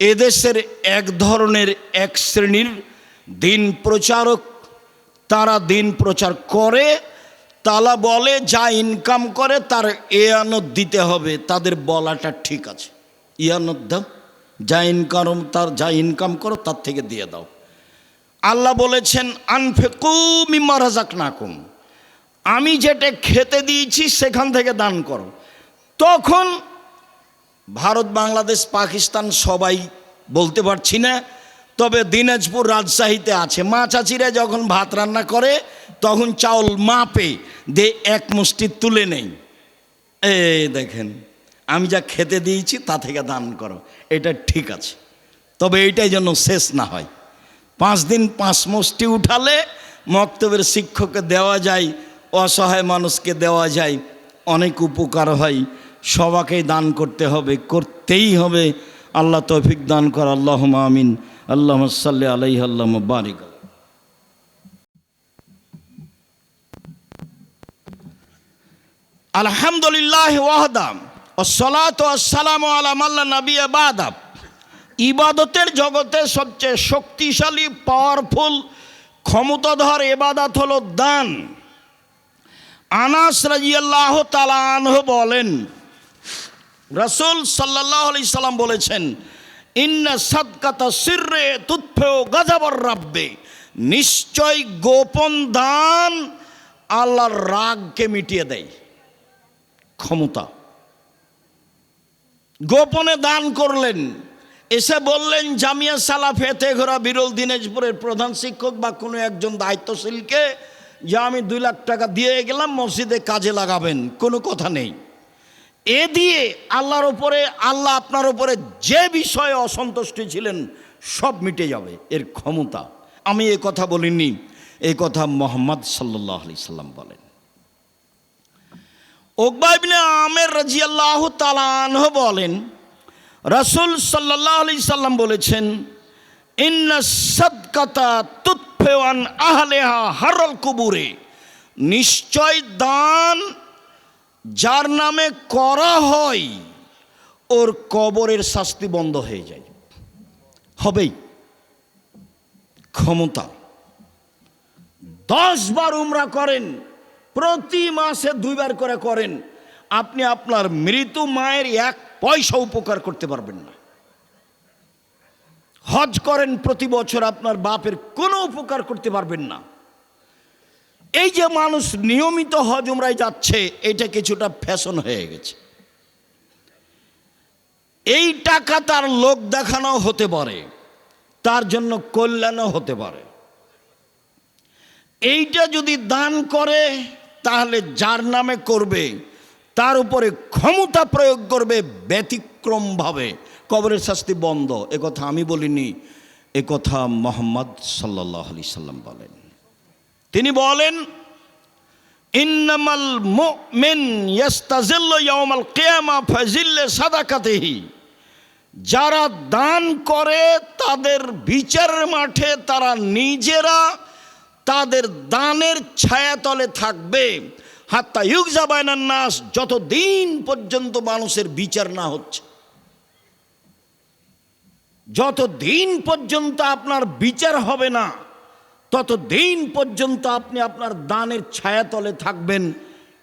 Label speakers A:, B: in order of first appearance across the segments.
A: এদেশের এক ধরনের এক শ্রেণীর দিন প্রচারক, তারা দিন প্রচার করে, তারা বলে যা ইনকাম করে তার ইয়ানত দিতে হবে। তাদের বলাটা ঠিক আছে, ইয়ানত দাও, যা ইনকাম করো তার থেকে দিয়ে দাও। আল্লাহ বলেছেন আনফিকু মিম্মা রাযাকনাকুম, আমি যেটা খেতে দিয়েছি সেখান থেকে দান করো। তখন ভারত, বাংলাদেশ, পাকিস্তান সবাই বলতে পারছি না, তবে দিনাজপুর, রাজশাহীতে আছে। মা চাচিরা যখন ভাত রান্না করে তখন চাউল মাপে দিয়ে এক মুষ্টি তুলে নেই, এই দেখেন আমি যা খেতে দিয়েছি তা থেকে দান করো। এটা ঠিক আছে, তবে এইটাই যেন শেষ না হয়। 5 দিন 5 মুষ্টি উঠালে মক্তবের শিক্ষককে দেওয়া যায়, অসহায় মানুষকে দেওয়া যায়, অনেক উপকার হয়। সবাইকেই দান করতে হবে, করতেই হবে। আল্লাহ তৌফিক দান কর, আল্লাহুম্মা আমিন। আল্লাহুম্মা সাল্লি আলাইহি আল্লাহুম্মা বারিক। আলহামদুলিল্লাহ ওয়াহদা ওয়াসসালাতু ওয়াসসালামু আলা মান লা নাবিয়্যা বা'দা। ইবাদতের জগতে সবচেয়ে শক্তিশালী, পাওয়ারফুল, ক্ষমতাধর ইবাদত হলো দান। আনাস রাদিয়াল্লাহু তাআলা আনহু বলেন, রাসূল সাল্লাল্লাহু আলাইহি সাল্লাম বলেছেন, ইন্না সাদকাতা সিররে তুতফিউ গাযাবার রাব্বে, নিশ্চয় গোপন দান আল্লাহর রাগকে মিটিয়ে দেয়। ক্ষমতা, গোপনে দান করলেন, এসে বললেন জামিয়া সালাফে তেঘরা বিরল দিনাজপুরের প্রধান শিক্ষক বা কোনো একজন দায়িত্বশীলকে যে আমি 2 লাখ টাকা দিয়ে গেলাম, মসজিদে কাজে লাগাবেন, কোনো কথা নেই। এ দিয়ে আল্লাহর ওপরে, আল্লাহ আপনার ওপরে যে বিষয়ে অসন্তুষ্ট ছিলেন সব মিটে যাবে, এর ক্ষমতা। আমি এ কথা বলিনি, এই কথা মুহাম্মদ সাল্লাল্লাহু আলাইহি সাল্লাম বলেন। উকবা ইবনে আমের রাদিয়াল্লাহু তাআলা আনহু বলেন, রাসূল সাল্লাল্লাহু আলাইহি সাল্লাম বলেছেন, ইন্না সাদকাতা তুতফিউ আন আহলিহা হারল কুবুরে, নিশ্চয় দান যার নামে করা হয় ওর কবরের শাস্তি বন্ধ হয়ে যায়। হবেই। ক্ষমতা, 10 বার উমরা করেন, প্রতি মাসে 2 বার করে করেন, আপনি আপনার মৃত মায়ের 1 পয়সা উপকার করতে পারবেন না। হজ করেন প্রতি বছর, আপনার বাপের কোনো উপকার করতে পারবেন না। এই যে মানুষ নিয়মিত হজ উমরায় যাচ্ছে, এটা কিছুটা ফ্যাশন হয়ে গেছে। এই টাকা তার লোক দেখানো হতে পারে, তার জন্য কল্যাণও হতে পারে। এইটা যদি দান করে তাহলে যার নামে করবে তার উপরে ক্ষমতা প্রয়োগ করবে ব্যতিক্রমভাবে, কবরের শাস্তি বন্ধ। এ কথা আমি বলিনি, এ কথা মুহাম্মদ সাল্লাল্লাহু আলাইহি সাল্লাম বলেন। তিনি বলেন, ইন্নামাল মুমিন ইয়াস্তাজিল্লু ইয়াউমাল কিয়ামা ফাজিল্লে সাদাকাতিহি, যারা দান করে তাদের বিচারের মাঠে তারা নিজেরা তাদের দানের ছায়াতলে থাকবে, হাত্তা ইউকজা বাইনান নাস, যতদিন পর্যন্ত মানুষের বিচার না হচ্ছে। যতদিন পর্যন্ত আপনার বিচার হবে না ততদিন পর্যন্ত আপনি আপনার দানের ছায়াতলে থাকবেন।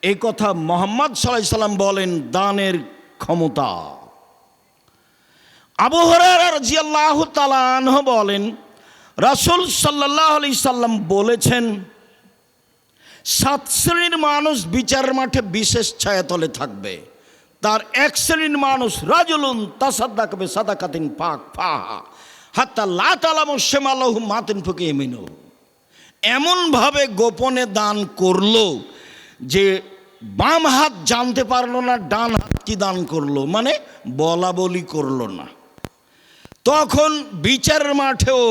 A: এই কথা মুহাম্মদ সাল্লাল্লাহু আলাইহি সাল্লাম বলেন, দানের ক্ষমতা। আবু হুরায়রা রাদিয়াল্লাহু তাআলা আনহু বলেন, রাসূল সাল্লাল্লাহু আলাইহি সাল্লাম বলেছেন, 7 শ্রেণীর মানুষ বিচারের মাঠে বিশেষ ছায়াতলে থাকবে। তার 1 শ্রেণীর মানুষ রাজুলুন তাসাদ্দাকা বিসাদাকাতিন ফাহা হাত্তা লা তালামু শিমালুহু মা তুনফিকু ইয়ামিনুহু, এমনভাবে গোপনে দান করলো যে বাম হাত জানতে পারলো না ডান হাত কি দান করলো, মানে বলা বলি করলো না। তখন বিচারের মাঠেও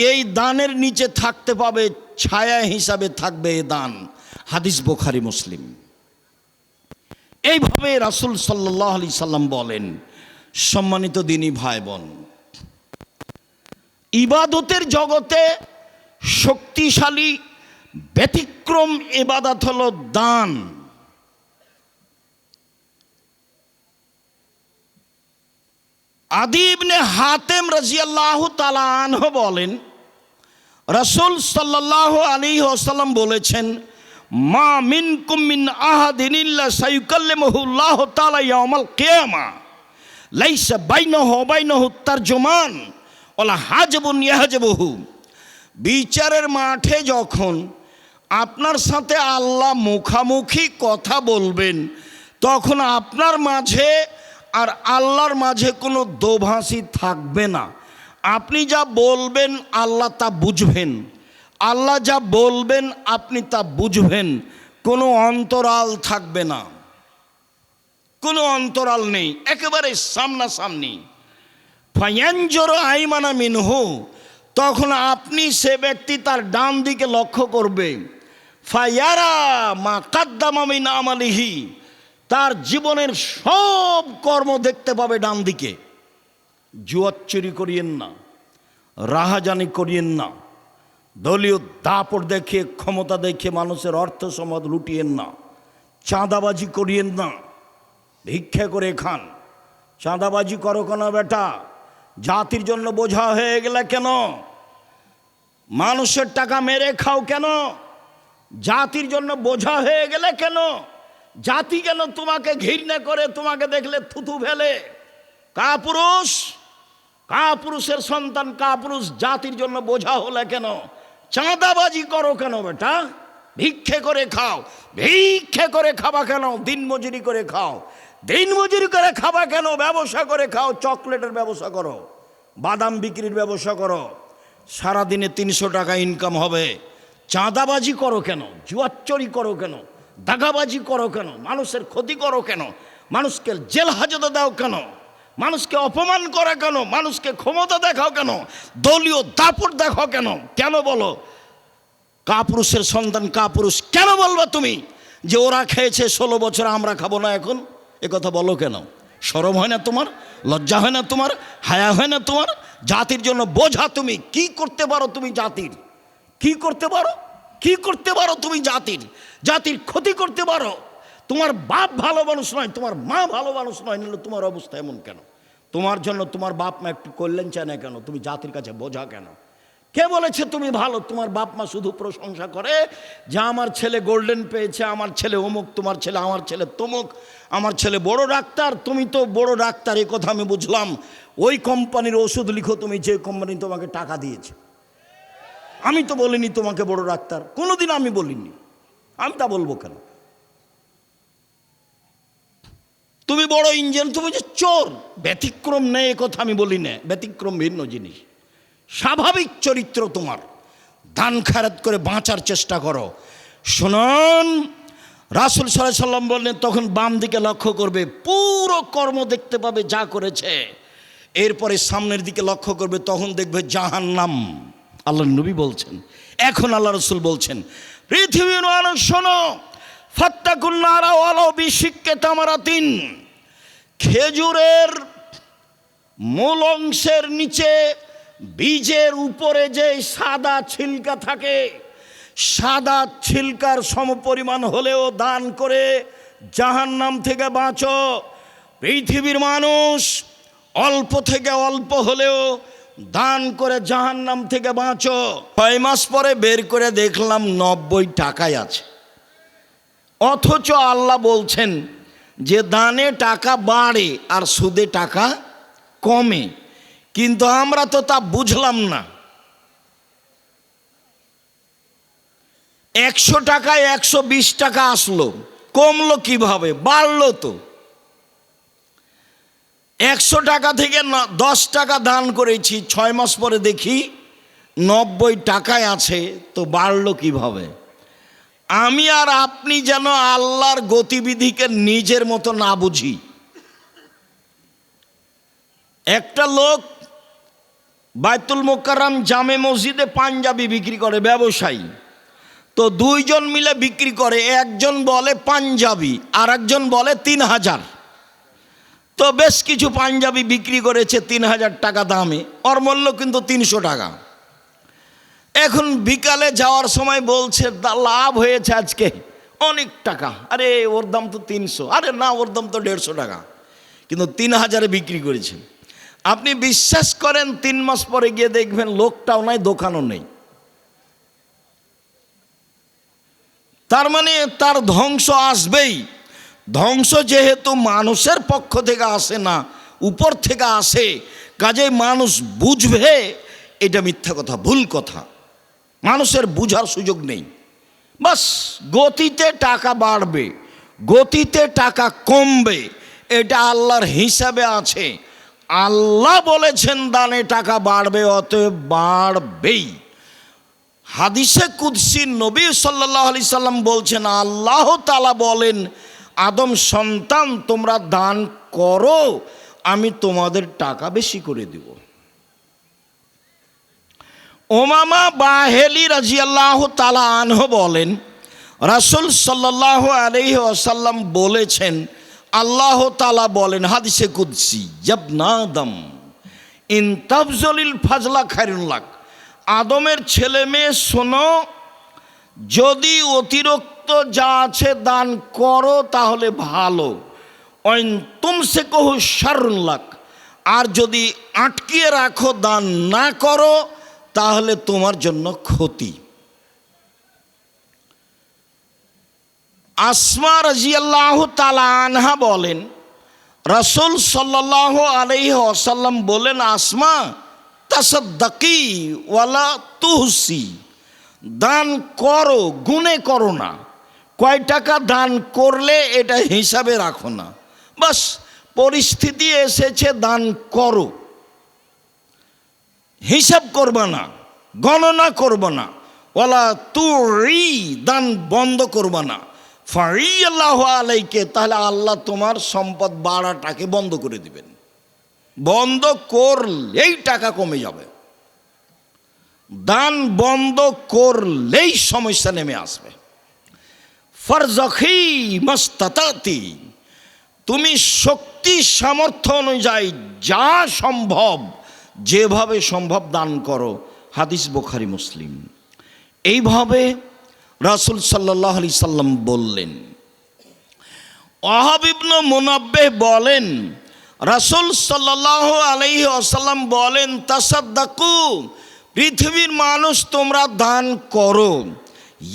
A: এই দানের নিচে থাকতে পাবে, ছায়া হিসাবে থাকবে এই দান। হাদিস বুখারী মুসলিম। এইভাবে রাসূল সাল্লাল্লাহু আলাইহি সাল্লাম বলেন। সম্মানিত দিনী ভাই বোন, ইবাদতের জগতে শক্তিশালী ব্যতিক্রম ইবাদত হলো দান। আদি ইবনে হাতেম রাদিয়াল্লাহু তাআলা আনহু বলেন, রাসূল সাল্লাল্লাহু আলাইহি ওয়াসাল্লাম বলেছেন, মা মিনকুম মিন আহাদিন ইল্লা সায়ুকাল্লিমুহু আল্লাহু তাআলা ইয়াউমাল কিয়ামা লাইসা বাইনাহু ওয়া বাইনাহু তারজুমান ওয়ালা হাজাবুন ইয়াহজাবুহু। বিচারের মাঠে যখন আপনার সাথে আল্লাহ মুখামুখি কথা বলবেন, তখন আপনার মাঝে আর আল্লাহর মাঝে কোনো দোভাষী থাকবে না। আপনি যা বলবেন আল্লাহ তা বুঝবেন, আল্লাহ যা বলবেন আপনি তা বুঝবেন, কোনো অন্তরাল থাকবে না, কোনো অন্তরাল নেই, একেবারে সামনাসামনি। ফায়ানজুরু আইমানা মিনহু, তখন আপনি সে ব্যক্তি তার ডান দিকে লক্ষ্য করবে। ফায়ারা মা কাদ্দামা মিন আমালিহি, তার জীবনের সব কর্ম দেখতে পাবে ডান দিকে। জুয়া চুরি করিয়েন না, রাহাজানি করিয়েন না, দলীয় দাপট দেখিয়ে ক্ষমতা দেখিয়ে মানুষের অর্থ সম্পদ লুটিয়েন না, চাঁদাবাজি করিয়েন না, ভিক্ষা করে খান। চাঁদাবাজি করো কেন বেটা? জাতির জন্য বোঝা হয়ে গেলে কেন? মানুষের টাকা মেরে খাও কেন? জাতির জন্য বোঝা হয়ে গেলে কেন? জাতি কেন তোমাকে ঘৃণা করে, তোমাকে দেখলে থুতু ফেলে? কাপুরুষ, কাপুরুষের সন্তান কাপুরুষ জাতির জন্য বোঝা হলে কেন? চাঁদাবাজি করো কেন বেটা? ভিক্ষে করে খাও। ভিক্ষে করে খাবা কেন? দিনমজুরি করে খাও। দিনমজুরি করে খাবা কেন? ব্যবসা করে খাও। চকলেটের ব্যবসা করো, বাদাম বিক্রির ব্যবসা করো, সারাদিনে 300 টাকা ইনকাম হবে। চাঁদাবাজি করো কেন? জুয়াচুরি করো কেন? দাগাবাজি করো কেন? মানুষের ক্ষতি করো কেন? মানুষকে জেল হাজতে দাও কেন? মানুষকে অপমান করে কেন? মানুষকে ক্ষমতা দেখাও কেন? দলীয় দাপট দেখাও কেন? কেন বলো? কাপুরুষের সন্তান কাপুরুষ কেন বলবা তুমি? যে ওরা খেয়েছে 16 বছর, আমরা খাবো না এখন, এ কথা বলো কেন? শরম হয় না তোমার? লজ্জা হয় না তোমার? হায়া হয় না তোমার? জাতির জন্য বোঝা তুমি কি করতে পারো? তুমি জাতির কি করতে পারো? কি করতে পারো তুমি? জাতির জাতির ক্ষতি করতে পারো। তোমার বাপ ভালো মানুষ নয়, তোমার মা ভালো মানুষ নয়, নিলে তোমার অবস্থা এমন কেন? তোমার জন্য তোমার বাপ মা একটু কল্যাণ চায় না কেন? তুমি জাতির কাছে বোঝা কেন? কে বলেছে তুমি ভালো? তোমার বাপ মা শুধু প্রশংসা করে যে আমার ছেলে গোল্ডেন পেয়েছে, আমার ছেলে অমুক, তোমার ছেলে, আমার ছেলে তমুক, আমার ছেলে বড় ডাক্তার। তুমি তো বড় ডাক্তার, এই কথা আমি বুঝলাম। ওই কোম্পানির ওষুধ লিখো তুমি, যে কোম্পানি তোমাকে টাকা দিয়েছে। আমি তো বলিনি তোমাকে বড় ডাক্তার, কোনোদিন আমি বলিনি। আমি তা বলবো কেন? তুমি বড় ইঞ্জিনিয়ার, তুমি যে চোর। ব্যতিক্রম নেই এ কথা আমি বলি না, ব্যতিক্রম ভিন্ন জিনিস। স্বাভাবিক চরিত্র তোমার, দান খায়রাত করে বাঁচার চেষ্টা করো। শুনুন, রাসূল সাল্লাল্লাহু আলাইহি সাল্লাম বললেন, তখন বাম দিকে লক্ষ্য করবে, পুরো কর্ম দেখতে পাবে যা করেছে। এরপরে সামনের দিকে লক্ষ্য করবে, তখন দেখবে জাহান্নাম। আল্লাহ নবী বলছেন, এখন আল্লাহ রাসূল বলছেন, পৃথিবীর মানুষ শোনো, ফাত্তাকুন নারা ওয়ালাউ বিশিক্কি তামারাতিন। খেজুরের মূল অংশের নিচে বীজের উপরে যে সাদা ছিলকা থাকে, সাদা ছিলকার সমপরিমাণ হলেও দান করে জাহান্নাম থেকে বাঁচো। পৃথিবীর মানুষ অল্প থেকে অল্প হলেও দান করে জাহান্নাম থেকে বাঁচো। 6 মাস পরে বের করে দেখলাম 90 টাকায় আছে। অথচ আল্লাহ বলছেন যে দানে টাকা বাড়ে আর সুদে টাকা কমে, কিন্তু আমরা তো তা বুঝলাম না। 100 টাকায় 120 টাকা আসলো, কমলো কিভাবে? বাড়লো তো। 100 টাকা থেকে 10 টাকা দান করেছি, 6 মাস পরে দেখি 90 টাকায় আছে, তো বাড়লো কিভাবে? আমি আর আপনি যেন আল্লাহর গতিবিধিকে নিজের মতো না বুঝি। একটা লোক বাইতুল মোকাররম জামে মসজিদে পাঞ্জাবি বিক্রি করে, ব্যবসায়ী। তো 2 জন মিলে বিক্রি করে, একজন বলে পাঞ্জাবি আর একজন বলে 3000। তো বেশ কিছু পাঞ্জাবি বিক্রি করেছে 3000 টাকা দামে, ওর মূল্য কিন্তু 300 টাকা। এখন বিকালে যাওয়ার সময় বলছে লাভ হয়েছে আজকে অনেক টাকা। আরে ওর দাম তো 300, আরে না ওর দাম তো 150 টাকা, কিন্তু 3000-এ বিক্রি করেছে। আপনি বিশ্বাস করেন 3 মাস পরে গিয়ে দেখবেন লোকটাও নাই, দোকানও নেই। তার মানে তার ধ্বংস আসবেই। ধ্বংস যেহেতু মানুষের পক্ষ থেকে আসে না, উপর থেকে আসে, কাজেই মানুষ বুঝবে এটা মিথ্যা কথা, ভুল কথা। মানুষের বুঝার সুযোগ নেই। বাস গতিতে টাকা বাড়বে, গতিতে টাকা কমবে, এটা আল্লাহর হিসাবে আছে। আল্লাহ বলেছেন দানে টাকা বাড়বে, অতএব বাড়বেই। হাদিসে কুদসি নবী সাল্লাল্লাহু আলাইহি সাল্লাম বলছেন, আল্লাহ তাআলা বলেন, আদম সন্তান তোমরা দান করো, আমি তোমাদের টাকা বেশি করে দেব। ওমামা বাহেলি রাদিয়াল্লাহু তাআলা আনহু বলেন, রাসূল সাল্লাল্লাহু আলাইহি ওয়াসাল্লাম বলেছেন, আল্লাহ তাআলা বলেন হাদিসে কুদসি, ইয়াবনা আদম ইন তাবজলিল ফাজলা খায়রুন লাক, আদমের ছেলে মেয়ে শোনো, যদি অতিরিক্ত যা আছে দান করো তাহলে ভালো, ওয়াইন তুমসিকুহু শাররুন লাক, আর যদি আটকিয়ে রাখো দান না করো তাহলে তোমার জন্য ক্ষতি। আসমা রাদিয়াল্লাহু তাআলা আনহা বলেন, রাসূল সাল্লাল্লাহু আলাইহি ওয়াসাল্লাম বলেন, আসমা তাসাদ্দাকি ওয়ালা তুহসি, দান করো, গুনে করো না, কয় টাকা দান করলে এটা হিসাবে রাখো না, বাস পরিস্থিতি এসেছে দান করো, হিসাব করবা না, গণনা করবা না, ওয়ালা তুরি, দান বন্ধ করবা না, ফারিয়াল্লাহু আলাইকে, তাহলে আল্লাহ তোমার সম্পদ বাড়াটাকে বন্ধ করে দিবেন। বন্ধ করলেই টাকা কমে যাবে, দান বন্ধ করলেই সমস্যা নেমে আসবে। ফারজাখি মাস্তাতাতি, তুমি শক্তি সামর্থ্য অনুযায়ী যা সম্ভব, যেভাবে সম্ভব দান করো। হাদিস বুখারী মুসলিম। এইভাবে রাসূল সাল্লাল্লাহু আলাইহি সাল্লাম বললেন। ওয়াহাব ইবনে মুনাব্বিহ বলেন, রাসূল সাল্লাল্লাহু আলাইহি ওয়াসাল্লাম বলেন, তাসাদ্দাকু, পৃথিবীর মানুষ তোমরা দান করো,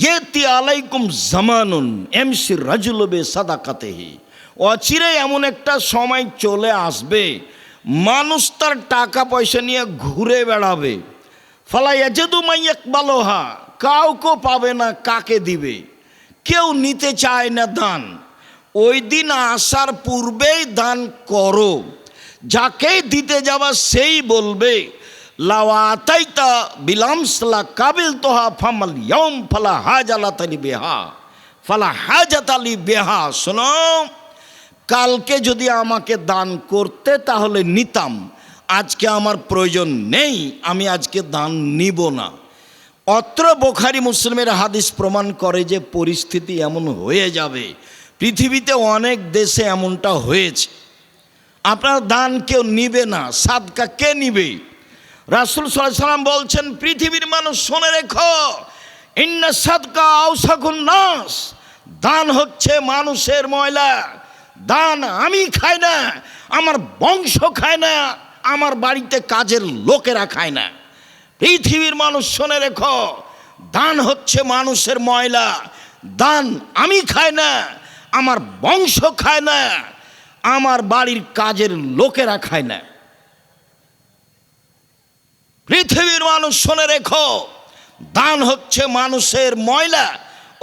A: ইয়েতি আলাইকুম জামানুন এমসি রাজুলু বিসাদাকাতিহি, অচিরে এমন একটা সময় চলে আসবে মানুষ তার টাকা পয়সা নিয়ে ঘুরে বেড়াবে, ফালা ইয়াজিদু মান ইয়াকবালুহা, কাউকে পাবে না কাকে দিবে, কেউ নিতে চায় না দান। ওই দিন আসার পূর্বেই দান করো, যাকেই দিতে যাবা সেই বলবে, লাওয়াতাইতা বিলামসলা কাবিল তোহা ফামাল ইয়ম ফালা হাজালাতালি বেহা, ফালা হাজাতালি বেহা। শোনো, কালকে যদি আমাকে দান করতে তাহলে নিতাম, আজকে আমার প্রয়োজন নেই, আমি আজকে দান নিব না। অত্র বুখারী মুসলিমের হাদিস প্রমাণ করে যে পরিস্থিতি এমন হয়ে যাবে। পৃথিবীতে অনেক দেশে এমনটা হয়েছে, আপনার দান কেউ নিবে না, সাদকা কে নিবে? রাসূল সাল্লাল্লাহু আলাইহি সাল্লাম বলছেন, পৃথিবীর মানুষ শুনে রেখো, ইন্না সাদকা আওসাকুন নাস, দান হচ্ছে মানুষের ময়লা। দান আমি খাই না, আমার বংশ খায় না, আমার বাড়িতে কাজের লোকেরা খায় না। পৃথিবীর মানুষ শুনে রেখো, দান হচ্ছে মানুষের ময়লা। দান আমি খাই না, আমার বংশ খায় না, আমার বাড়ির কাজের লোকেরা খায় না। পৃথিবীর মানুষ শুনে রেখো, দান হচ্ছে মানুষের ময়লা।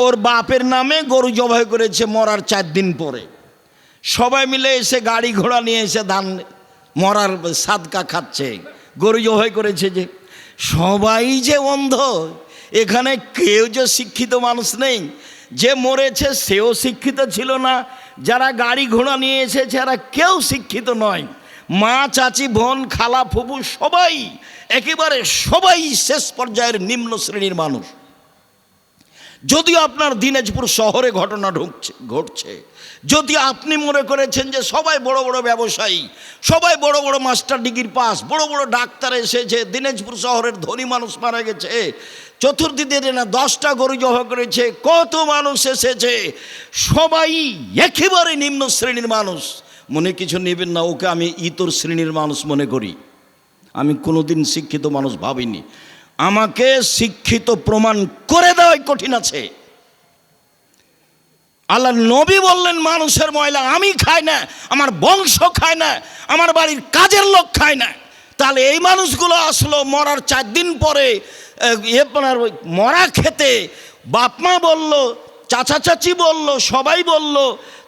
A: ওর বাপের নামে গরু জবাই করেছে মরার 4 দিন পরে, সবাই মিলে এসে গাড়ি ঘোড়া নিয়ে এসে দান মরার সাদকা খাচ্ছে, গরু জবাই করেছে। যে সবাই যে অন্ধ, এখানে কেউ যে শিক্ষিত মানুষ নেই। যে মরেছে সেও শিক্ষিত ছিল না, যারা গাড়ি ঘোড়া নিয়ে এসেছে এরা কেউ শিক্ষিত নয়। মা, চাচি, বোন, খালা, ফুফু সবাই একেবারে সবাই শেষ পর্যায়ের নিম্ন শ্রেণীর মানুষ। যদিও আপনার দিনাজপুর শহরে ঘটনা ঘটছে, যদি আপনি মনে করেছেন যে সবাই বড় বড় ব্যবসায়ী, সবাই বড় বড় মাস্টার ডিগ্রি পাস, বড় বড় ডাক্তার এসেছে, দিনাজপুর শহরের ধনী মানুষ মারা গেছে, চতুর্দিকে না 10টা গরু জবাই করেছে, কত মানুষ এসেছে, সবাই একেবারে নিম্ন শ্রেণীর মানুষ। মনে কিছু নেবেন না, ওকে আমি ইতর শ্রেণীর মানুষ মনে করি, আমি কোনোদিন শিক্ষিত মানুষ ভাবিনি। আমাকে শিক্ষিত প্রমাণ করে দেওয়াই কঠিন আছে। আল্লাহ নবী বললেন মানুষের ময়লা আমি খাই না, আমার বংশ খায় না, আমার বাড়ির কাজের লোক খায় না। তাহলে এই মানুষগুলো আসলো মরার 4 দিন পরে আপনার মরা খেতে বাপ মা বলল, চাচা চাচি বলল, সবাই বলল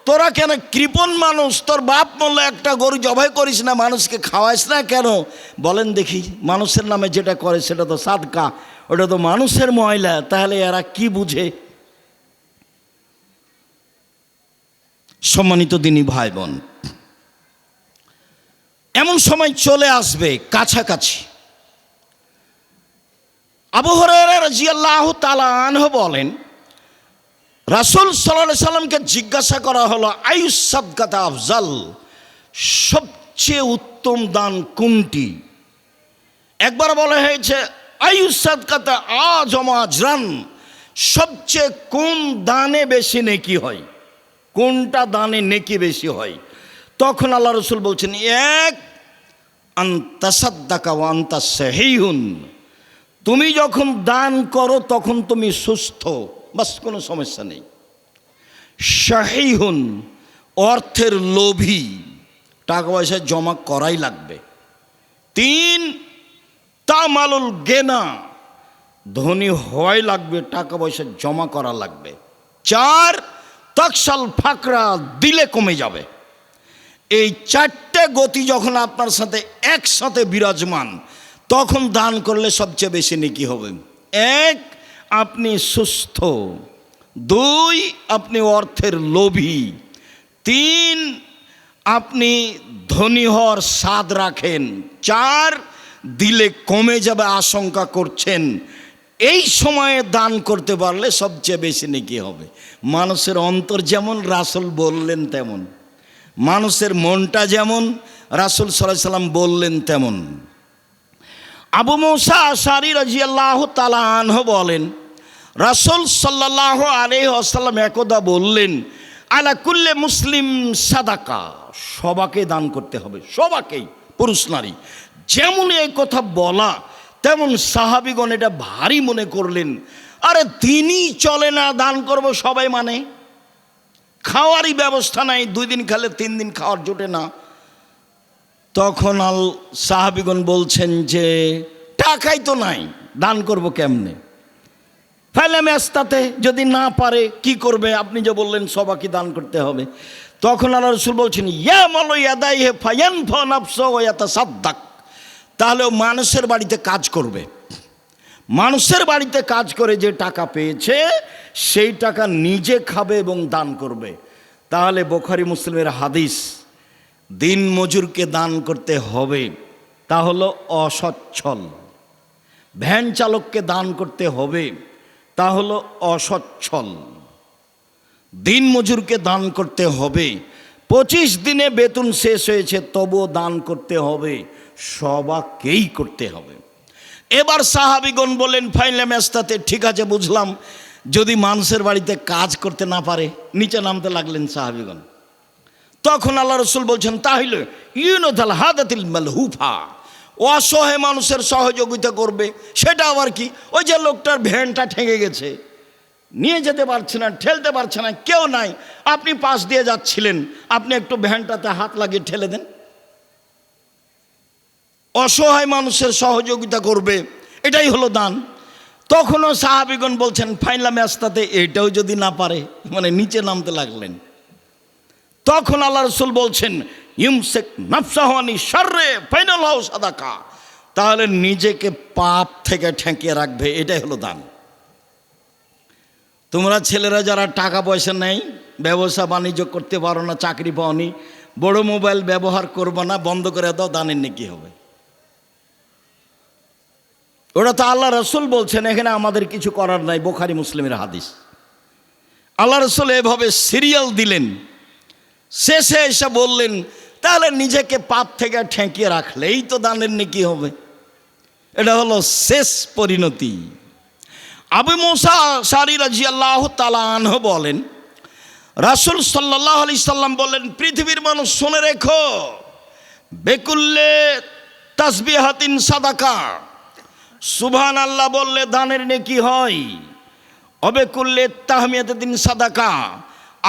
A: তোরা কেন কৃপণ মানুষ, তোর বাপ বললো একটা গরু জবাই করিস না, মানুষকে খাওয়াইস না কেন? বলেন দেখি, মানুষের নামে যেটা করে সেটা তো সাদকা, ওটা তো মানুষের ময়লা। তাহলে এরা কি বুঝে? সম্মানিত দিনী ভাই বোন, এমন সময় চলে আসবে কাছাকাছি। আবু হুরায়রা রাদিয়াল্লাহু তাআলা আনহু বলেন, রাসূল সাল্লাল্লাহু আলাইহি সাল্লামকে জিজ্ঞাসা করা হলো আইয়ুস সাদকাতা আফজাল, সবচেয়ে উত্তম দান কোনটি? একবার বলা হয়েছে আইয়ুস সাদকাতা আযম আজরান, সবচেয়ে কোন দানে বেশি নেকি হয়, কোনটা দানে নেকি বেশি হয়? তখন আল্লাহ রাসূল বলছেন, এক আনতা সাদ্দাকা ওয়া আনতা সাহিহুন, তুমি যখন দান করো তখন তুমি সুস্থ, বাস কোনো সমস্যা নেই। সাহিহুন, অর্থের লোভী, টাকা পয়সা জমা করাই লাগবে। 3 তামালুল গেনা, ধনী হওয়াই লাগবে, টাকা পয়সা জমা করা লাগবে। 4 তাকসাল ফাকরা, দিলে কমে যাবে। এই 4টে গতি যখন আপনার সাথে একসাথে বিরাজমান, তখন দান করলে সবচেয়ে বেশি নেকি হবে। 1 আপনি সুস্থ, 2 আপনি অর্থের লোভী, 3 আপনি ধনী হওয়ার স্বাদ রাখেন, 4 দিলে কমে যাবে আশঙ্কা করছেন। এই সময়ে দান করতে পারলে সবচেয়ে বেশি নেকি হবে। মানুষের অন্তর যেমন রাসূল বললেন তেমন, মানুষের মনটা যেমন রাসূল সাল্লাল্লাহু আলাইহি সাল্লাম বললেন তেমন। আবু মুসা আশআরী রাদিয়াল্লাহু তাআলা আনহু বলেন, রাসূল সাল্লাল্লাহু আলাইহি ওয়াসাল্লাম একদা বললেন, আলা কুল্লি মুসলিম সাদাকা, সবাকে দান করতে হবে, সবাকেই, পুরুষ নারী। যেমন এই কথা বলা তেমন সাহাবীগণ এটা ভারী মনে করলেন। আরে দিনই চলে না, দান করব সবাই মানে, খাওয়ারই ব্যবস্থা নাই, 2 দিন খেলে 3 দিন খাওয়ার জোটে না। তখন সাহাবীগণ বলছেন যে টাকাই তো নাই, দান করব কেমনে? ফাইলামে আস্তাতে, যদি না পারে কি করবে? আপনি যে বললেন সবাইকে দান করতে হবে। তখন আল্লাহ রাসূল বলছেন, ইয়া মালু ইয়াদাইহি ফায়ানফা নাফসু ওয়া ইয়াতাসাদ্দাক, তাহলে মানুষের বাড়িতে কাজ করবে, মানুষের বাড়িতে কাজ করে যে টাকা পেয়েছে সেই টাকা নিজে খাবে এবং দান করবে। তাহলে বুখারী মুসলিমের হাদিস, দিন মজুরকে দান করতে হবে, তা হলো অসচ্ছল। ভ্যান চালককে দান করতে হবে, তা হলো অসচ্ছল। দিন মজুরকে দান করতে হবে, 25 দিনে বেতন শেষ হয়েছে তবুও দান করতে হবে, সবাইকেই করতে হবে। এবার সাহাবীগণ বলেন ফাইলে মেস্তাতে, ঠিক আছে বুঝলাম, যদি মানুষের বাড়িতে কাজ করতে না পারে, নিচে নামতে লাগলেন সাহাবীগণ। তখন আল্লাহ রাসূল বলছেন, তাহলে ইউনাদাল হাদাতিল মালহুফা, অসহায় মানুষের সহযোগিতা করবে। সেটা আবার কি? ওই যে লোকটার ভ্যানটা ঠেকে গেছে, নিয়ে যেতে পারছে না, ঠেলতে পারছে না, কেউ নাই, আপনি পাশ দিয়ে যাচ্ছিলেন, আপনি একটু ভ্যানটাতে হাত লাগিয়ে ঠেলে দেন। অসহায় মানুষের সহযোগিতা করবে, এটাই হলো দান। তখনও সাহাবীগণ বলছেন ফাইলামে আস্তাতে, এটাও যদি না পারে, মানে নিচে নামতে লাগলেন। তখন আল্লাহ রাসূল বলছেন, ইউমসিক নাফসাহু আনি শাররে ফাইনালহু সাদাকা, তাহলে নিজেকে পাপ থেকে ঠেকিয়ে রাখবে, এটাই হলো দান। তোমরা ছেলেরা যারা টাকা পয়সা নেই, ব্যবসা বাণিজ্য করতে পারো না, চাকরি পাওনি, বড় মোবাইল ব্যবহার করবো না, বন্ধ করে দাও, দানের নেকি হবে। ওটা তো আল্লাহ রাসূল বলছেন, এখানে আমাদের কিছু করার নাই। বুখারী মুসলিমের হাদিস। আল্লাহ রাসূল এভাবে সিরিয়াল দিলেন, শেষে এসে বললেন, তাহলে নিজেকে পাপ থেকে ঠেকিয়ে রাখলেই তো দানের নেকি হবে। এটা হলো শেষ পরিণতি। আবু মুসা আশআরী রাদিয়াল্লাহু তাআলা আনহু বলেন, রাসূল সাল্লাল্লাহু আলাইহি সাল্লাম বললেন, পৃথিবীর মানুষ শুনে রেখো, বেকুল্লে তাসবিহাতিন সাদাকা, সুবহানাল্লাহ বললে দানের নেকি হয়। অবেকুল্লে তাহমিয়াতিন সাদাকা,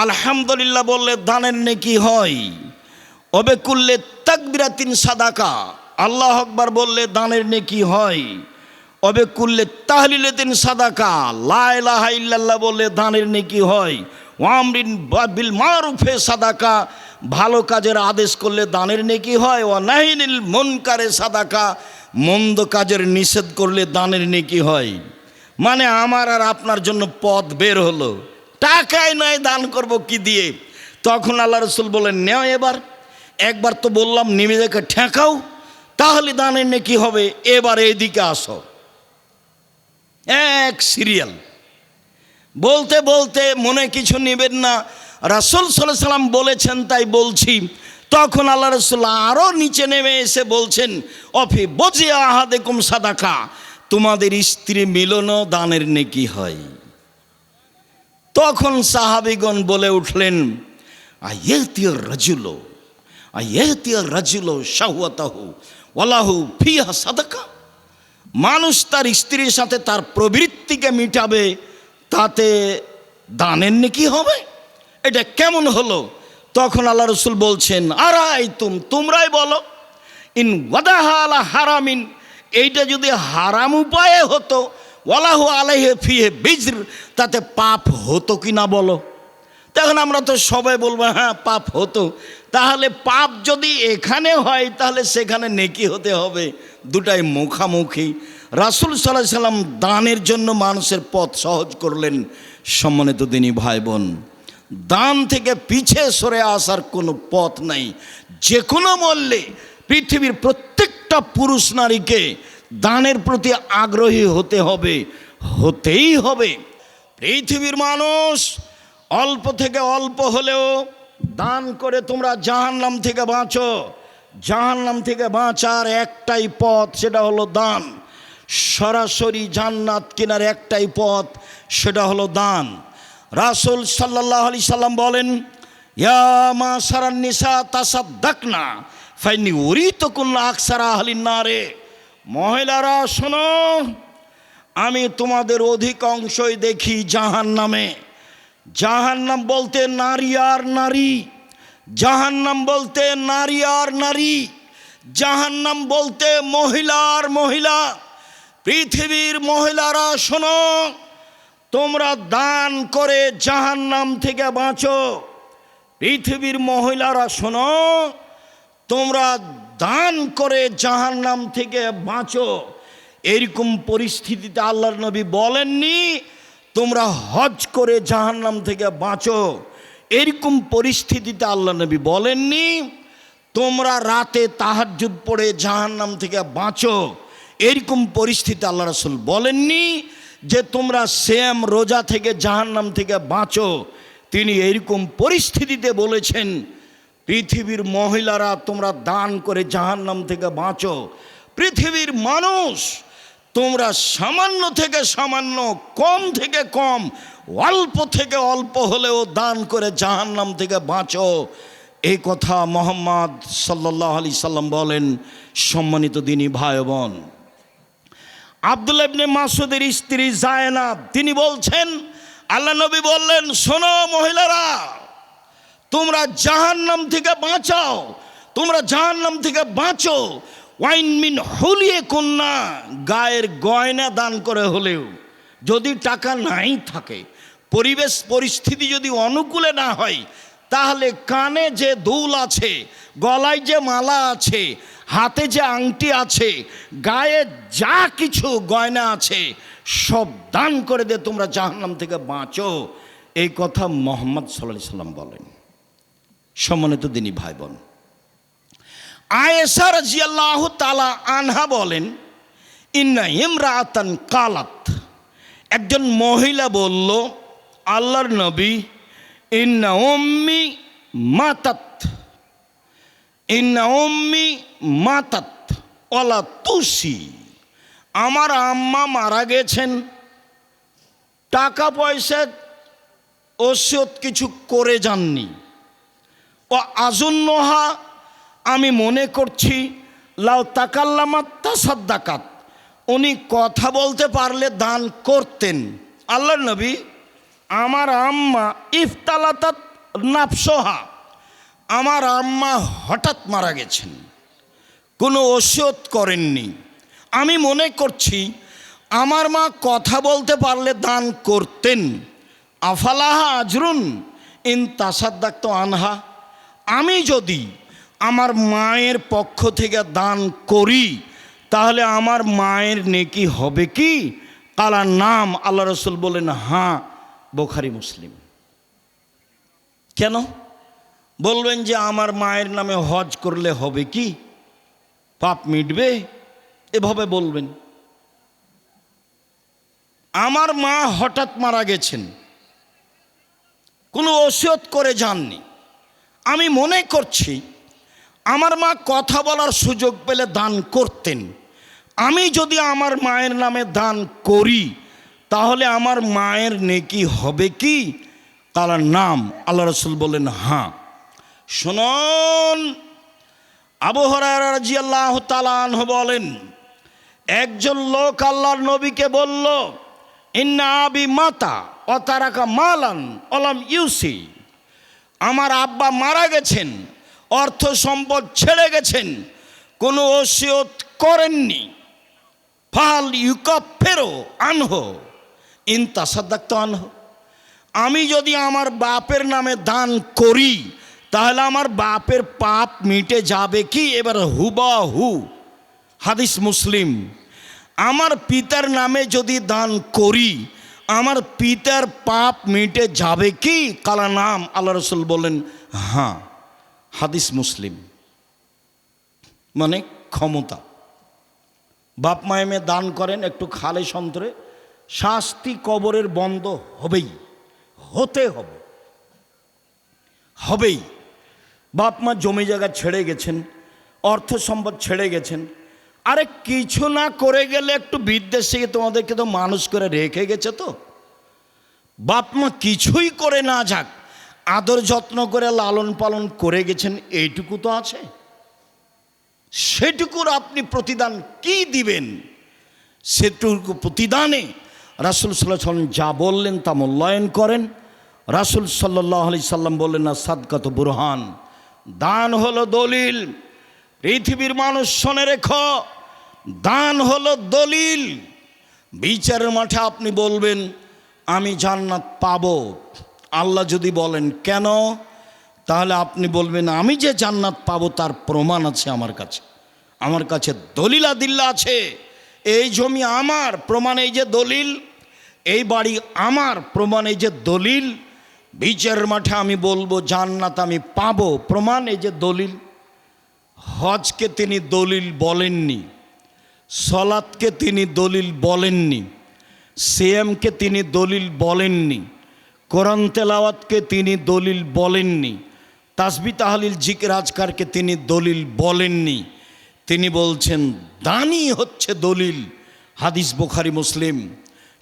A: আলহামদুলিল্লাহ বললে দানের নেকি হয়। অবেকুল্লে তাকবিরাতিন সাদাকা, আল্লাহু আকবার বললে দানের নেকি হয়। অবেকুল্লে তাহলিলাতিন সাদাকা, লা ইলাহা ইল্লাল্লাহ বললে দানের নেকি হয়। ওয়ামরিন বিল মারুফে সাদাকা, ভালো কাজের আদেশ করলে দানের নেকি হয়। ওয়া নাহিনিল মুনকারে সাদাকা, মন্দ কাজের নিষেধ করলে দানের নেকি হয়। মানে আমার আর আপনার জন্য পথ বের হলো, টাকায় নয় দান করব কি দিয়ে। তখন আল্লাহ রাসূল বলেন, নেও এবার, একবার তো বললাম নিজেকে ঠেকাও, তাহলে দানের নেকি হবে। এবার এইদিকে আসো। এক সিরিয়াল বলতে বলতে মনে কিছু নেবেন না, রাসূল সাল্লাল্লাহু আলাইহি সাল্লাম বলেছেন তাই বলছি। তখন আল্লাহ রাসূল আরও নিচে নেমে এসে বলছেন, অফি বজিয়া আহাদেকুম সাদাকা, তোমাদের স্ত্রী মিলনও দানের নেকি হয়। তখন সাহাবীগণ বলে উঠলেন, আয়াতিয়ার রাজুলো শাহওয়াতাহু ওয়ালাহু ফিহা সাদাকা, মানুষ তার স্ত্রীর সাথে তার প্রবৃত্তিকে মিটাবে, তাতে দানের নেকি হবে। এটা কেমন হলো? তখন আল্লাহ রাসূল বলছেন, তোমরাই বলো, ইন ওয়াদাহা আলা হারামিন, এইটা যদি হারাম উপায়ে হতো, ওয়ালাহু আলাইহি ফিহি বিজর, তাতে পাপ হতো কি না বলো। তখন আমরা তো সবাই বলবো হ্যাঁ পাপ হতো। তাহলে পাপ যদি এখানে হয় তাহলে সেখানে নেকি হতে হবে, দুটাই মুখামুখি। রাসূল সাল্লাল্লাহু আলাইহি সাল্লাম দানের জন্য মানুষের পথ সহজ করলেন। সম্মানিত দিনী ভাই বোন, দান থেকে পিছে সরে আসার কোনো পথ নাই। যে কোনো মূল্যে পৃথিবীর প্রত্যেকটা পুরুষ নারীকে দানের প্রতি আগ্রহী হতে হবে, হতেই হবে। পৃথিবীর মানুষ অল্প থেকে অল্প হলেও দান করে তোমরা জাহান্নাম থেকে বাঁচো। জাহান্নাম থেকে বাঁচার একটাই পথ, সেটা হলো দান। সরাসরি জান্নাত কেনার একটাই পথ, সেটা হলো দান। রাসূল সাল্লাল্লাহু আলাইহি সাল্লাম বলেন, ইয়া মাশারান নিসা তাসাদ্দাকনা ফাইন্নী উরিতুকুন্না আকসারা আহলিন নারে, মহিলারা শোনো, আমি তোমাদের অধিকাংশই দেখি জাহান্নামে। জাহান্নাম বলতে নারী আর নারী, জাহান্নাম বলতে নারী আর নারী, জাহান্নাম বলতে মহিলা আর মহিলা। পৃথিবীর মহিলারা শোনো, তোমরা দান করে জাহান্নাম থেকে বাঁচো। পৃথিবীর মহিলারা শোনো, তোমরা দান করে জাহান্নাম থেকে বাঁচো। এরকম পরিস্থিতিতে আল্লাহর নবী বলেননি তোমরা হজ করে জাহান্নাম থেকে বাঁচো। এরকম পরিস্থিতিতে আল্লাহ নবী বলেননি তোমরা রাতে তাহাজ্জুদ পড়ে জাহান্নাম থেকে বাঁচো। এরকম পরিস্থিতি আল্লাহ রাসূল বলেননি যে তোমরা সিয়াম রোজা থেকে জাহান্নাম থেকে বাঁচো। তিনি এরকম পরিস্থিতিতে বলেছেন, পৃথিবীর মহিলারা তোমরা দান করে জাহান্নাম থেকে বাঁচো। পৃথিবীর মানুষ তোমরা সামান্য থেকে সামান্য, কম থেকে কম, অল্প থেকে অল্প হলেও দান করে জাহান্নাম থেকে বাঁচো। এই কথা মুহাম্মদ সাল্লাল্লাহু আলাইহি সাল্লাম বলেন। সম্মানিত দিনী ভাই বোন, আব্দুল্লাহ ইবনে মাসউদের স্ত্রী যায়েনাব তিনি বলছেন, আল্লাহ নবী বললেন, শোনো মহিলারা, তোমরা জাহান্নাম থেকে বাঁচাও, তোমরা জাহান্নাম থেকে বাঁচো। ওয়াইন মিন হুলিয়ে কন্যা, গায়ের গয়না দান করে হলেও, যদি টাকা নাই থাকে, পরিবেশ পরিস্থিতি যদি অনুকূলে না হয়, তাহলে কানে যে দুল আছে, গলায় যে মালা আছে, হাতে যে আংটি আছে, গায়ে যা কিছু গয়না আছে, সব দান করে দে, তোমরা জাহান্নাম থেকে বাঁচো। এই কথা মুহাম্মদ সাল্লাল্লাহু আলাইহি সাল্লাম বলেন। সম্মানিত দিনী ভাই বোন, আয়েশা রাদিয়াল্লাহু তাআলা আনহা বলেন, ইন্না ইমরাআতান কালাত, একজন মহিলা বলল, আল্লাহর নবী, ইন্না উম্মি মাতাত, ইন্না উম্মি মাতাত ওয়ালা তুসি, আমার আম্মা মারা গেছেন, টাকা পয়সা ওসিয়ত কিছু করে যাননি। ও আজুন্নহা, আমি মনে করছি, লাউ তাকাল্লামাত তাসাদ্দাকাত, উনি কথা বলতে পারলে দান করতেন। আল্লাহর নবী, আমার আম্মা ইফতালাতাত নাফসহা, আমার আম্মা হঠাৎ মারা গেছেন, কোনো ওসিয়ত করেননি। আমি মনে করছি আমার মা কথা বলতে পারলে দান করতেন। আফালাহা আজরুন ইন তাসাদ্দাক্ত আনহা, আমি যদি আমার মায়ের পক্ষ থেকে দান করি তাহলে আমার মায়ের নেকি হবে কি? কালা নাম, আল্লাহ রসুল বলেন হ্যাঁ। বুখারী মুসলিম। কেন বলবেন যে আমার মায়ের নামে হজ করলে হবে কি, পাপ মিটবে? এভাবে বলবেন। আমার মা হঠাৎ মারা গেছেন, কোনো ওসিয়ত করে যাননি। আমি মনে করছি আমার মা কথা বলার সুযোগ পেলে দান করতেন। আমি যদি আমার মায়ের নামে দান করি তাহলে আমার মায়ের নেকি হবে কি? তার নাম, আল্লাহ রসুল বলেন হ্যাঁ। শুনুন, আবু হুরায়রা রাদিয়াল্লাহু তাআলা আনহু বলেন, একজন লোক আল্লাহর নবীকে বলল, ইন্না আবি মাতা ওয়া তারাকা মালান ওয়ালাম ইউসি, আমার আব্বা মারা গেছেন, অর্থ সম্পদ ছেড়ে গেছেন, কোনো ওসিয়ত করেননি। ফাল ইউকাফিরু আনহু ইন তাসাদ্দাক্তা আনহু, আমি যদি আমার বাপের নামে দান করি তাহলে আমার বাপের পাপ মিটে যাবে কি? এবার হুবাহু, হাদিস মুসলিম। আমার পিতার নামে যদি দান করি আমার পিতার পাপ মিটে যাবে কি? কালা নাম, আল্লাহ রসুল বলেন হ্যাঁ। হাদিস মুসলিম। মানে ক্ষমতা। বাপ মায়েমে দান করেন একটু খালে সন্তরে, শাস্তি কবরের বন্ধ হবেই, হতে হবে, হবেই। বাপ মা জমি জায়গা ছেড়ে গেছেন, অর্থ সম্পদ ছেড়ে গেছেন, আরে কিছু না করে গেলে একটু বিদেশ থেকে তোমাদেরকে তো মানুষ করে রেখে গেছে, তো বাপ মা কিছুই করে না যাক, আদর যত্ন করে লালন পালন করে গেছেন, এইটুকু তো আছে। সেটুকুর আপনি প্রতিদান কি দিবেন? সেটুকু প্রতিদানে রাসূল সাল্লাল্লাহু আলাইহি সাল্লাম যা বললেন তা মূল্যায়ন করেন। রাসূল সাল্লাল্লাহু আলাইহি সাল্লাম বললেন না সাদকাত বুরহান, দান হলো দলিল। পৃথিবীর মানুষ শুনে রেখো, দান হলো দলিল। বিচারের মাঠে আপনি বলবেন আমি জান্নাত পাবো, আল্লাহ যদি বলেন কেন, তাহলে আপনি বলবেন আমি যে জান্নাত পাবো তার প্রমাণ আছে আমার কাছে, আমার কাছে দলিল আদিল্লা আছে। এই জমি আমার, প্রমাণ এই যে দলিল। এই বাড়ি আমার, প্রমাণ এই যে দলিল। বিচারের মাঠে আমি বলবো জান্নাত আমি পাবো, প্রমাণ এই যে দলিল। হজকে তিনি দলিল বলেননি, সলাতকে তিনি দলিল বলেননি, সিয়ামকে তিনি দলিল বলেননি, কোরআন তেলাওয়াতকে তিনি দলিল বলেননি, তাসবিহ তাহলিল জিকির আজকারকে তিনি দলিল বলেননি। তিনি বলছেন দানই হচ্ছে দলিল। হাদিস বুখারী মুসলিম।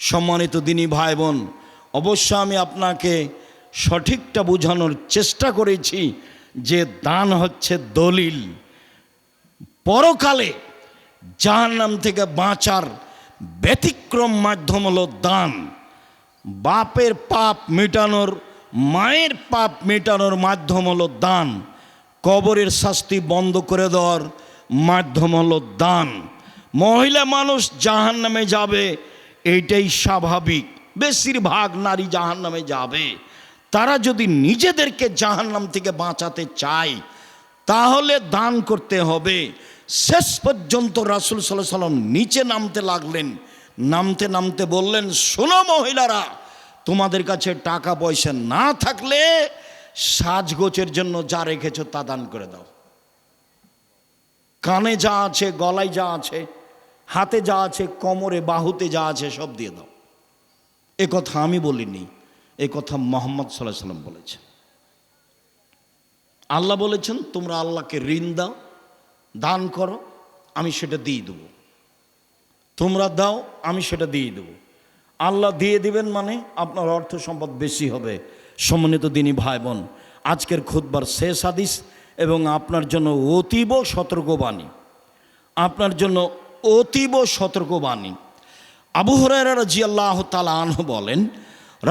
A: সম্মানিত দিনী ভাই বোন, অবশ্য আমি আপনাকে সঠিকটা বোঝানোর চেষ্টা করেছি যে দান হচ্ছে দলিল। পরকালে জাহান্নাম থেকে বাঁচার ব্যতিক্রম মাধ্যম হলো দান। বাপের পাপ মেটানোর, মায়ের পাপ মেটানোর মাধ্যম হলো দান। কবরের শাস্তি বন্ধ করে দেওয়ার মাধ্যম হলো দান। মহিলা মানুষ জাহান্নামে যাবে, এইটাই স্বাভাবিক। বেশিরভাগ নারী জাহান্নামে যাবে। তারা যদি নিজেদেরকে জাহান্নাম থেকে বাঁচাতে চায় তাহলে দান করতে হবে। শেষ পর্যন্ত রাসূল সাল্লাল্লাহু আলাইহি সাল্লাম নিচে নামতে লাগলেন, নামতে নামতে বললেন, শোনো মহিলারা, তোমাদের কাছে টাকা পয়সা না থাকলে সাজগোজের জন্য যা রেখেছো তা দান করে দাও। কানে যা আছে, গলায় যা আছে, হাতে যা আছে, কোমরে বাহুতে যা আছে সব দিয়ে দাও। এ কথা আমি বলিনি, এ কথা মুহাম্মদ সাল্লাল্লাহু আলাইহি সাল্লাম বলেছেন। আল্লাহ বলেছেন তোমরা আল্লাহকে ঋণ দাও, দান করো, আমি সেটা দিয়ে দেবো। তোমরা দাও, আমি সেটা দিয়ে দেবো। আল্লাহ দিয়ে দিবেন মানে আপনার অর্থ সম্পদ বেশি হবে, সম্মানিত দিনী ভাই বোন, আজকের খুতবার শেষ হাদিস এবং আপনার জন্য অতীব সতর্কবাণী, আপনার জন্য অতীব সতর্কবাণী। আবু হুরায়রা রাদিয়াল্লাহু তাআলা আনহু বলেন,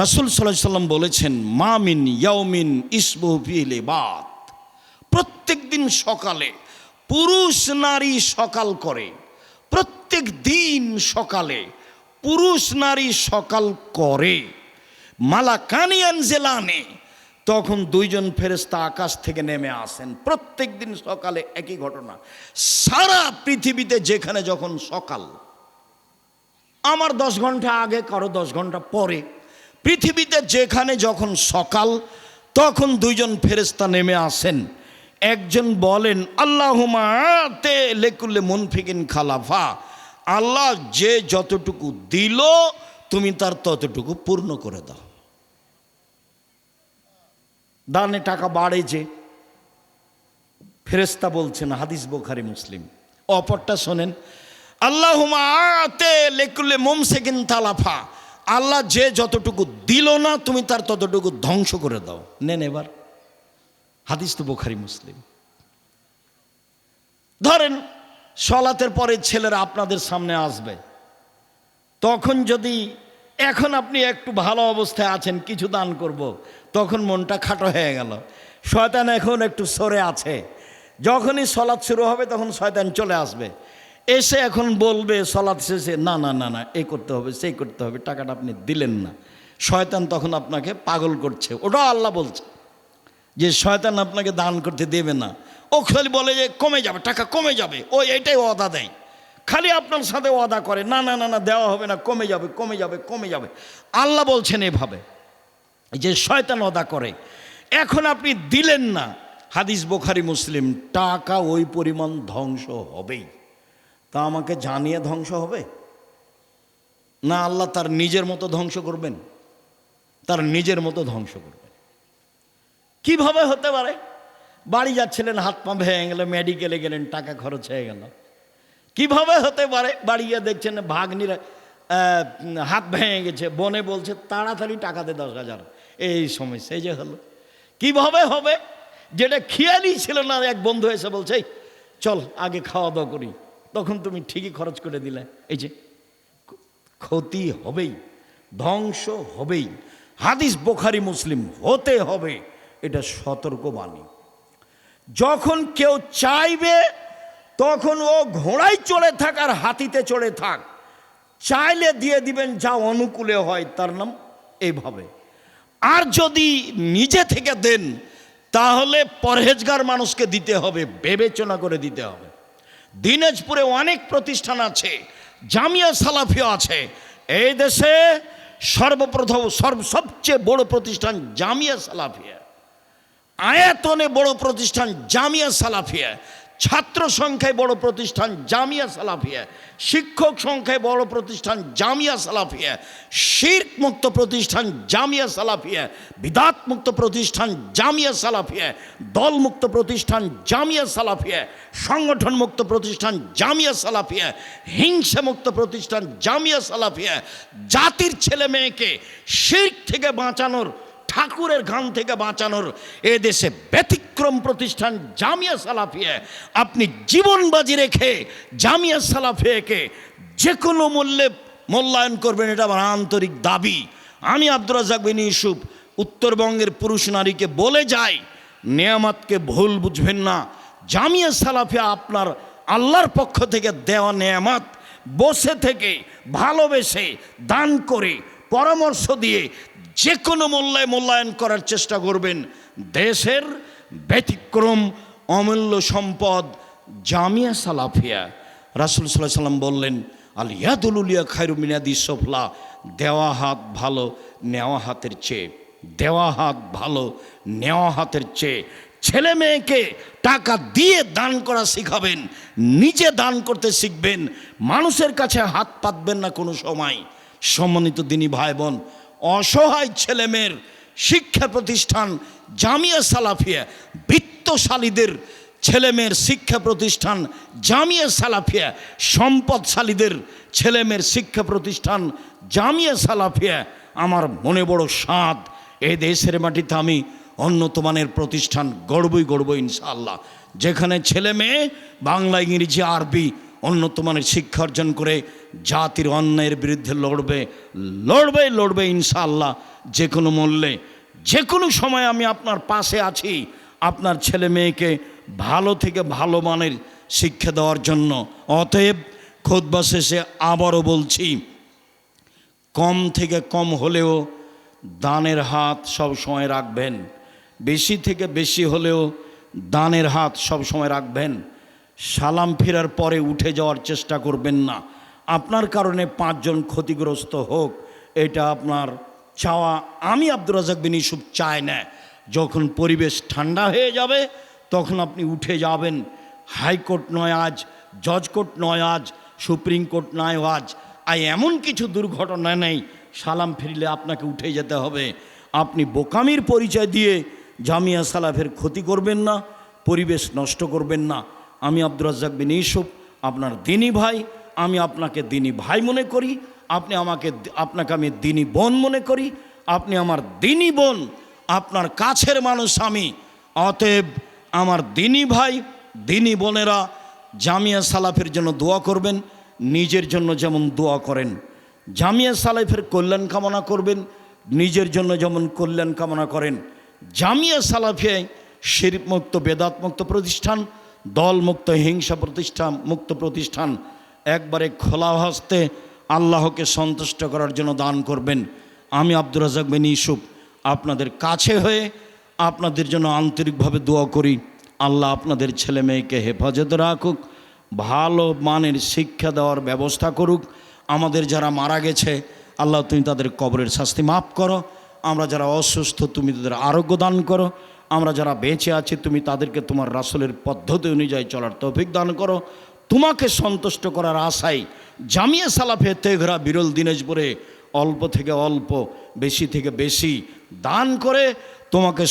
A: রাসূল সাল্লাল্লাহু আলাইহি ওয়াসাল্লাম বলেছেন, মা মিন ইয়াউমিন ইসবুহু ফিহি লিবাত, প্রত্যেক দিন সকালে পুরুষ নারী সকাল করে, প্রত্যেক দিন সকালে পুরুষ নারী সকাল করে, মালাকানি আনজিলানে, তখন দুইজন ফেরেশতা আকাশ থেকে নেমে আসেন। প্রত্যেক দিন সকালে একই ঘটনা। সারা পৃথিবীতে যেখানে যখন সকাল, আমার 10 ঘন্টা আগে, কারো 10 ঘন্টা পরে, পৃথিবীতে যেখানে যখন সকাল, তখন দুইজন ফেরেশতা নেমে আসেন। একজন বলেন, আল্লাহুম্মা আতে লিকুল্লি মুনফিকিন খালাফা, আল্লাহ যে যতটুকু দিল তুমি তার ততটুকু পূর্ণ করে দাও। দানে টাকা বাড়ে যে, ফেরেশতা বলছেন, হাদিস বুখারী মুসলিম। অপরটা শোনেন, আল্লাহুম্মা আতে লিকুল্লি মুমসিকিন তালাফা, আল্লাহ যে যতটুকু দিল না তুমি তার ততটুকু ধ্বংস করে দাও। নেন এবার, হাদিস তো বুখারী মুসলিম। ধরেন সলাতের পরে ছেলেরা আপনাদের সামনে আসবে, তখন যদি এখন আপনি একটু ভালো অবস্থায় আছেন, কিছু দান করব, তখন মনটা খাটো হয়ে গেল, শয়তান এখন একটু সরে আছে, যখনই সলাৎ শুরু হবে তখন শয়তান চলে আসবে, এসে এখন বলবে সলাৎ শেষে, না না না না এই করতে হবে সেই করতে হবে, টাকাটা আপনি দিলেন না। শয়তান তখন আপনাকে পাগল করছে। ওটাও আল্লাহ বলছে যে শয়তান আপনাকে দান করতে দেবে না। ও খালি বলে যে কমে যাবে, টাকা কমে যাবে, ও এটাই ওয়াদা দেয়, খালি আপনার সাথে ওয়াদা করে, না না না না দেওয়া হবে না, কমে যাবে কমে যাবে কমে যাবে। আল্লাহ বলছেন এভাবে যে শয়তান ওয়াদা করে। এখন আপনি দিলেন না, হাদিস বুখারী মুসলিম, টাকা ওই পরিমাণ ধ্বংস হবেই। তা আমাকে জানিয়ে ধ্বংস হবে না, আল্লাহ তার নিজের মতো ধ্বংস করবেন, তার নিজের মতো ধ্বংস করবেন। কিভাবে হতে পারে? বাড়ি যাচ্ছিলেন, হাত পা ভেঙে গেল, মেডিকেলে গেলেন, টাকা খরচ হয়ে গেল। কিভাবে হতে পারে? বাড়ি গিয়ে দেখছেন ভাগ্নিরা হাত ভেঙে গেছে, বোনে বলছে তাড়াতাড়ি টাকা দে 10,000, এই সমস্যা, এই যে হলো। কিভাবে হবে? যেটা খেয়ালই ছিল না, এক বন্ধু এসে বলছে চল আগে খাওয়া দাওয়া করি, তখন তুমি ঠিকই খরচ করে দিলে। এই যে ক্ষতি হবেই, ধ্বংস হবেই। হাদিস বুখারী মুসলিম, হতে হবে, এটা সতর্কবাণী। যখন কেউ চাইবে তখন ও ঘোড়ায় চড়ে থাক আর হাতিতে চড়ে থাক, চাইলে দিয়ে দিবেন যা অনুকূলে হয়, তার নাম এইভাবে। আর যদি নিজে থেকে দেন তাহলে পরহেজগার মানুষকে দিতে হবে, বিবেচনা করে দিতে হবে। দিনাজপুরে অনেক প্রতিষ্ঠান আছে, জামিয়া সালাফিয়া আছে। এই দেশে সর্বপ্রথম সবচেয়ে বড় প্রতিষ্ঠান জামিয়া সালাফিয়া, আয়াতনে বড় প্রতিষ্ঠান জামিয়া সালাফিয়া, ছাত্র সংখ্যায় বড় প্রতিষ্ঠান জামিয়া সালাফিয়া, শিক্ষক সংখ্যায় বড় প্রতিষ্ঠান জামিয়া সালাফিয়া, শিরক মুক্ত প্রতিষ্ঠান জামিয়া সালাফিয়া, বিদাত মুক্ত প্রতিষ্ঠান জামিয়া সালাফিয়া, দল মুক্ত প্রতিষ্ঠান জামিয়া সালাফিয়া, সংগঠন মুক্ত প্রতিষ্ঠান জামিয়া সালাফিয়া, হিংসা মুক্ত প্রতিষ্ঠান জামিয়া সালাফিয়া, জাতির ছেলে মেয়েকে শিরক থেকে বাঁচানোর, ঠাকুরের গান থেকে বাঁচানোর এদেশে ব্যতিক্রম প্রতিষ্ঠান জামিয়া সালাফিয়া। আপনি জীবন বাজি রেখে জামিয়া সালাফিয়াকে যে কোনো মূল্যে মূল্যায়ন করবেন, এটা আমার আন্তরিক দাবি। আমি আব্দুর রাজ্জাক বিন ইউসুফ উত্তরবঙ্গের পুরুষ নারীকে বলে যাই, নেয়ামতকে ভুল বুঝবেন না। জামিয়া সালাফিয়া আপনার আল্লাহর পক্ষ থেকে দেওয়া নেয়ামত, বসে থেকে ভালোবেসে দান করে পরামর্শ দিয়ে যে কোনো মূল্যে মূল্যায়ন করার চেষ্টা করবেন। দেশের ব্যতিক্রম অমূল্য সম্পদ জামিয়া সালাফিয়া। রাসূল সাল্লাল্লাহু আলাইহি ওয়াসাল্লাম বললেন, আল ইয়াদুল উলিয়া খায়রু মিন ইয়াদিস সুফলা, দেওয়া হাত ভালো নেওয়া হাতের চেয়ে, দেওয়া হাত ভালো নেওয়া হাতের চেয়ে। ছেলে মেয়েকে টাকা দিয়ে দান করা শিখাবেন, নিজে দান করতে শিখবেন, মানুষের কাছে হাত পাতবেন না কোনো সময়। সম্মানিত দিনী ভাই বোন, অসহায় ছেলেমেয়ের শিক্ষা প্রতিষ্ঠান জামিয়া সালাফিয়া, বিত্তশালীদের ছেলেমেয়ের শিক্ষা প্রতিষ্ঠান জামিয়া সালাফিয়া, সম্পদশালীদের ছেলেমেয়ের শিক্ষা প্রতিষ্ঠান জামিয়া সালাফিয়া। আমার মনে বড় সাধ, এই দেশের মাটিতে আমি উন্নত মানের প্রতিষ্ঠান গড়ব ইনশাআল্লাহ, যেখানে ছেলে মেয়ে বাংলা, ইংরেজি, আরবি উন্নত মানের শিক্ষা অর্জন করে জাতির অন্যায়ের বিরুদ্ধে লড়বে ইনশাআল্লাহ। যে কোনো মূল্যে, যে কোনো সময় আমি আপনার পাশে আছি আপনার ছেলে মেয়েকে ভালো থেকে ভালো মানের শিক্ষা দেওয়ার জন্য। অতএব খুতবা শেষে আবারও বলছি, কম থেকে কম হলেও দানের হাত সব সময় রাখবেন, বেশি থেকে বেশি হলেও দানের হাত সব সময় রাখবেন। সালাম ফেরার পরে উঠে যাওয়ার চেষ্টা করবেন না। আপনার কারণে 5 জন ক্ষতিগ্রস্ত হোক, এটা আপনার চাওয়া আমি আব্দুর রাজ্জাক বিন ইউসুফ চাই না। যখন পরিবেশ ঠান্ডা হয়ে যাবে তখন আপনি উঠে যাবেন। হাইকোর্ট নয় আজ, জজ কোর্ট নয় আজ, সুপ্রিম কোর্ট নয় আজ, এমন কিছু দুর্ঘটনা নেই সালাম ফিরলে আপনাকে উঠে যেতে হবে। আপনি বোকামির পরিচয় দিয়ে জামিয়া সালাফের ক্ষতি করবেন না, পরিবেশ নষ্ট করবেন না। আমি আব্দুর রাজ্জাক বিন ইউসুফ আপনার দিনী ভাই, আমি আপনাকে দিনী ভাই মনে করি, আপনাকে আমি দিনী বোন মনে করি, আপনি আমার দিনী বোন, আপনার কাছের মানুষ আমি। অতএব আমার দিনী ভাই, দিনী বোনেরা জামিয়া সালাফের জন্য দোয়া করবেন, নিজের জন্য যেমন দোয়া করেন। জামিয়া সালাফের কল্যাণ কামনা করবেন, নিজের জন্য যেমন কল্যাণ কামনা করেন। জামিয়া সালাফিয়া শিরক মুক্ত, বেদাত মুক্ত প্রতিষ্ঠান, দল মুক্ত, হিংসা মুক্ত প্রতিষ্ঠান। একবারে খোলা হস্তে আল্লাহকে সন্তুষ্ট করার জন্য দান করবেন। আমি আব্দুর রাজ্জাক বিন ইউসুফ আপনাদের কাছে হয়ে আপনাদের জন্য আন্তরিকভাবে দোয়া করি। আল্লাহ আপনাদের ছেলে মেয়েকে হেফাজতে রাখুক, ভালো মানের শিক্ষা দেওয়ার ব্যবস্থা করুক। আমাদের যারা মারা গেছে আল্লাহ তুমি তাদের কবরের শাস্তি মাফ করো। আমরা যারা অসুস্থ তুমি তাদের আরোগ্য দান করো। আমরা যারা বেঁচে আছি তুমি তাদেরকে তোমার রাসূলের পদ্ধতি অনুযায়ী চলার তৌফিক দান করো। তোমাকে সন্তুষ্ট করার আশায় জামিয়া সালাফে তেঘরা বিরল দিনাজপুরে অল্প থেকে অল্প, বেশি থেকে বেশি দান করে তোমাকে